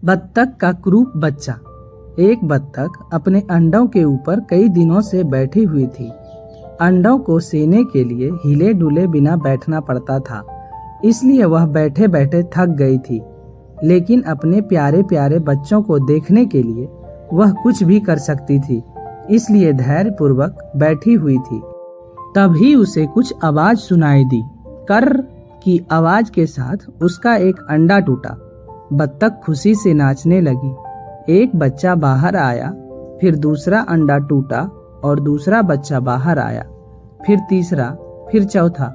बत्तख का क्रूप बच्चा। एक बत्तख अपने अंडों के ऊपर कई दिनों से बैठी हुई थी। अंडों को सेने के लिए हिले डुले बिना बैठना पड़ता था, इसलिए वह बैठे बैठे थक गई थी। लेकिन अपने प्यारे प्यारे बच्चों को देखने के लिए वह कुछ भी कर सकती थी, इसलिए धैर्यपूर्वक बैठी हुई थी। तभी उसे कुछ आवाज सुनाई दी। कर्र की आवाज के साथ उसका एक अंडा टूटा। बत्तख खुशी से नाचने लगी। एक बच्चा बाहर आया, फिर दूसरा अंडा टूटा और दूसरा बच्चा बाहर आया, फिर तीसरा, फिर चौथा।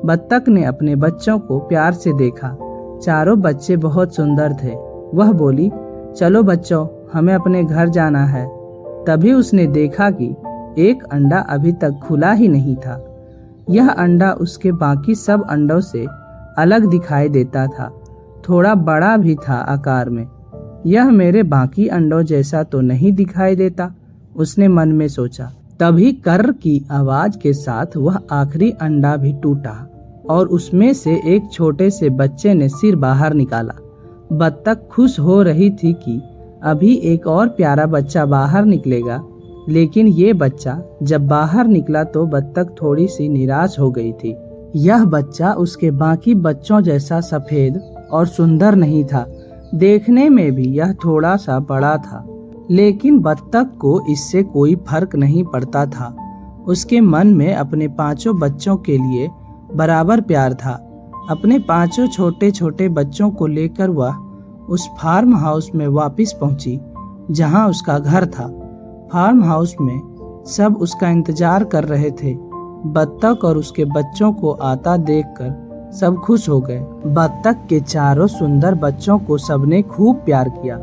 बत्तख ने अपने बच्चों को प्यार से देखा। चारों बच्चे बहुत सुंदर थे। वह बोली, चलो बच्चों, हमें अपने घर जाना है। तभी उसने देखा कि एक अंडा अभी तक खुला ही नहीं था। यह अंडा उसके बाकी सब अंडों से अलग दिखाई देता था, थोड़ा बड़ा भी था आकार में। यह मेरे बाकी अंडों जैसा तो नहीं दिखाई देता, उसने मन में सोचा। तभी कर्र की आवाज के साथ वह आखिरी अंडा भी टूटा और उसमें से एक छोटे से बच्चे ने सिर बाहर निकाला। बत्तख खुश हो रही थी कि अभी एक और प्यारा बच्चा बाहर निकलेगा, लेकिन ये बच्चा जब बाहर निकला तो बत्तख थोड़ी सी निराश हो गई थी। यह बच्चा उसके बाकी बच्चों जैसा सफेद और सुंदर नहीं था। देखने में भी यह थोड़ा सा बड़ा था, लेकिन बत्तख को इससे कोई फर्क नहीं पड़ता था। उसके मन में अपने पांचों बच्चों के लिए बराबर प्यार था। अपने पांचों छोटे छोटे बच्चों को लेकर वह उस फार्म हाउस में वापस पहुंची, जहां उसका घर था। फार्म हाउस में सब उसका इंतजार कर रहे थे। बत्तख और उसके बच्चों को आता देखकर सब खुश हो गए। बत्तख के चारों सुंदर बच्चों को सबने खूब प्यार किया,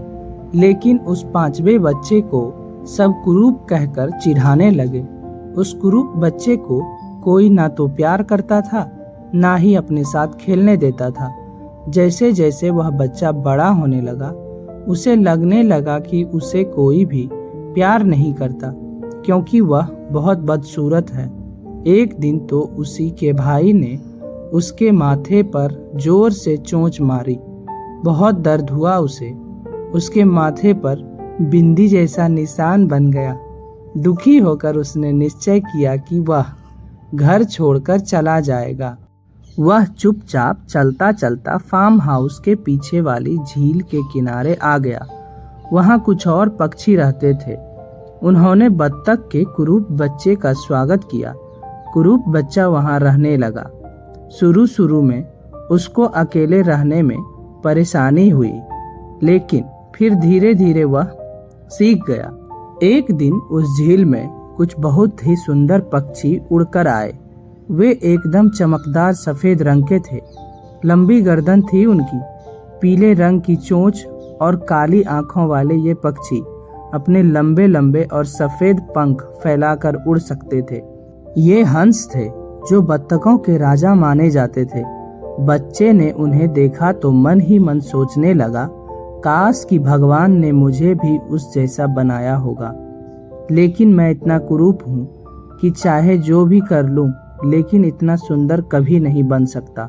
लेकिन उस पांचवें बच्चे को सब कुरूप कहकर चिढ़ाने लगे। उस कुरूप बच्चे को कोई ना तो प्यार करता था, ना ही अपने साथ खेलने देता था। जैसे जैसे वह बच्चा बड़ा होने लगा, उसे लगने लगा कि उसे कोई भी प्यार नहीं करता, क्योंकि वह बहुत बदसूरत है। एक दिन तो उसी के भाई ने उसके माथे पर जोर से चोंच मारी। बहुत दर्द हुआ उसे। उसके माथे पर बिंदी जैसा निशान बन गया। दुखी होकर उसने निश्चय किया कि वह घर छोड़कर चला जाएगा। वह चुपचाप चलता चलता फार्म हाउस के पीछे वाली झील के किनारे आ गया। वहाँ कुछ और पक्षी रहते थे। उन्होंने बत्तख के कुरूप बच्चे का स्वागत किया। कुरूप बच्चा वहाँ रहने लगा। शुरू में उसको अकेले रहने में परेशानी हुई, लेकिन फिर धीरे धीरे वह सीख गया। एक दिन उस झील में कुछ बहुत ही सुंदर पक्षी उड़कर आए। वे एकदम चमकदार सफेद रंग के थे। लंबी गर्दन थी उनकी, पीले रंग की चोंच और काली आंखों वाले ये पक्षी अपने लंबे लंबे और सफेद पंख फैलाकर उड़ सकते थे। ये हंस थे जो बत्तखों के राजा माने जाते थे। बच्चे ने उन्हें देखा तो मन ही मन सोचने लगा, काश कि भगवान ने मुझे भी उस जैसा बनाया होगा। लेकिन मैं इतना कुरूप हूँ कि चाहे जो भी कर लूँ, लेकिन इतना सुंदर कभी नहीं बन सकता।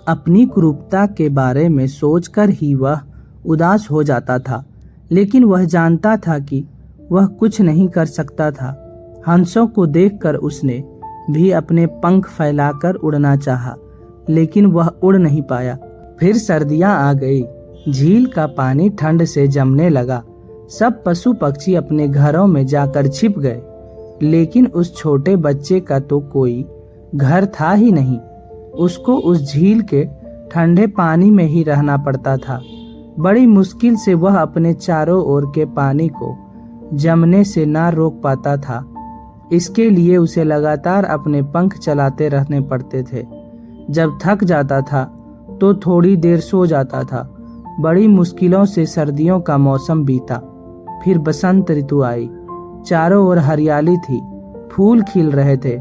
अपनी कुरूपता के बारे में सोचकर ही वह उदास हो जाता था, लेकिन वह जानता था कि वह कुछ नहीं कर सकता था। हंसों को देखकर उसने भी अपने पंख फैलाकर उड़ना चाहा, लेकिन वह उड़ नहीं पाया। फिर सर्दियां आ गई। झील का पानी ठंड से जमने लगा। सब पशु पक्षी अपने घरों में जाकर छिप गए, लेकिन उस छोटे बच्चे का तो कोई घर था ही नहीं। उसको उस झील के ठंडे पानी में ही रहना पड़ता था। बड़ी मुश्किल से वह अपने चारों ओर के पानी को जमने से ना रोक पाता था। इसके लिए उसे लगातार अपने पंख चलाते रहने पड़ते थे। जब थक जाता था तो थोड़ी देर सो जाता था। बड़ी मुश्किलों से सर्दियों का मौसम बीता। फिर बसंत ऋतु आई। चारों ओर हरियाली थी, फूल खिल रहे थे।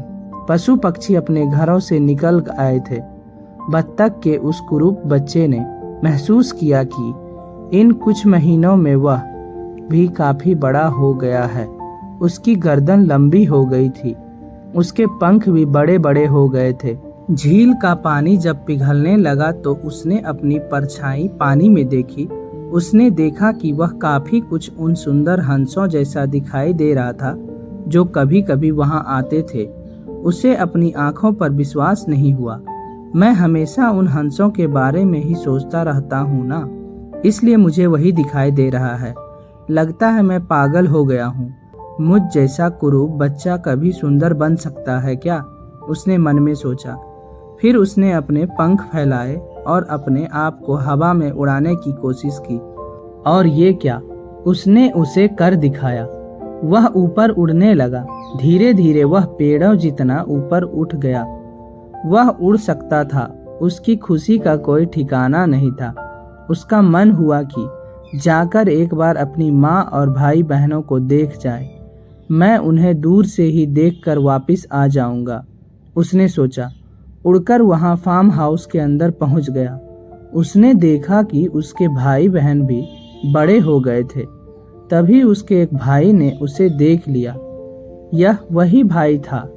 पशु पक्षी अपने घरों से निकल आए थे। बत्तख के उस कुरूप बच्चे ने महसूस किया कि इन कुछ महीनों में वह भी काफी बड़ा हो गया है। उसकी गर्दन लंबी हो गई थी, उसके पंख भी बड़े बड़े हो गए थे। झील का पानी जब पिघलने लगा तो उसने अपनी परछाई पानी में देखी। उसने देखा कि वह काफी कुछ उन सुंदर हंसों जैसा दिखाई दे रहा था जो कभी कभी वहां आते थे। उसे अपनी आंखों पर विश्वास नहीं हुआ। मैं हमेशा उन हंसों के बारे में ही सोचता रहता हूँ ना, इसलिए मुझे वही दिखाई दे रहा है। लगता है मैं पागल हो गया हूँ। मुझ जैसा कुरूप बच्चा कभी सुंदर बन सकता है क्या? उसने मन में सोचा। फिर उसने अपने पंख फैलाए और अपने आप को हवा में उड़ाने की कोशिश की। और ये क्या, उसने उसे कर दिखाया। वह ऊपर उड़ने लगा। धीरे धीरे वह पेड़ों जितना ऊपर उठ गया। वह उड़ सकता था। उसकी खुशी का कोई ठिकाना नहीं था। उसका मन हुआ कि जाकर एक बार अपनी माँ और भाई बहनों को देख जाए। मैं उन्हें दूर से ही देखकर वापस आ जाऊंगा, उसने सोचा। उड़कर वहां फार्म हाउस के अंदर पहुंच गया। उसने देखा कि उसके भाई बहन भी बड़े हो गए थे। तभी उसके एक भाई ने उसे देख लिया। यह वही भाई था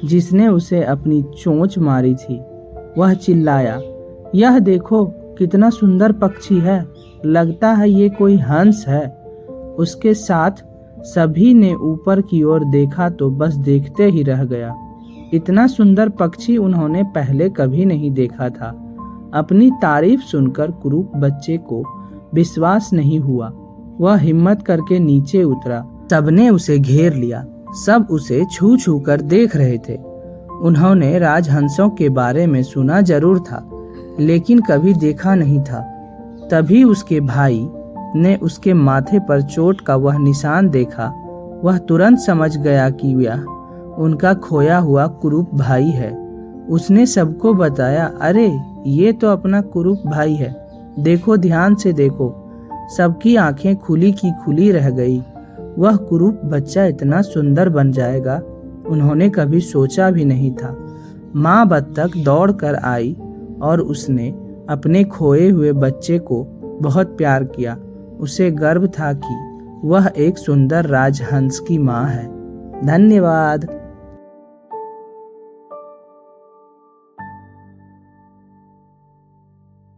जिसने उसे अपनी चोंच मारी थी। वह चिल्लाया, यह देखो कितना सुंदर पक्षी है, लगता है ये कोई हंस है। उसके साथ सभी ने ऊपर की ओर देखा तो बस देखते ही रह गया। इतना सुंदर पक्षी उन्होंने पहले कभी नहीं देखा था। अपनी तारीफ सुनकर कुरूप बच्चे को विश्वास नहीं हुआ। वह हिम्मत करके नीचे उतरा। सबने उसे घेर लिया। सब उसे छू छू कर देख रहे थे। उन्होंने राजहंसों के बारे में सुना जरूर था, लेकिन कभी देखा नहीं था। तभी उसके भाई ने उसके माथे पर चोट का वह निशान देखा। वह तुरंत समझ गया कि यह उनका खोया हुआ कुरूप भाई है। उसने सबको बताया, अरे ये तो अपना कुरूप भाई है, देखो ध्यान से देखो। सबकी आंखें खुली की खुली रह गई। वह कुरूप बच्चा इतना सुंदर बन जाएगा उन्होंने कभी सोचा भी नहीं था। माँ बत्तख दौड़ कर आई और उसने अपने खोए हुए बच्चे को बहुत प्यार किया। उसे गर्व था कि वह एक सुंदर राजहंस की माँ है। धन्यवाद।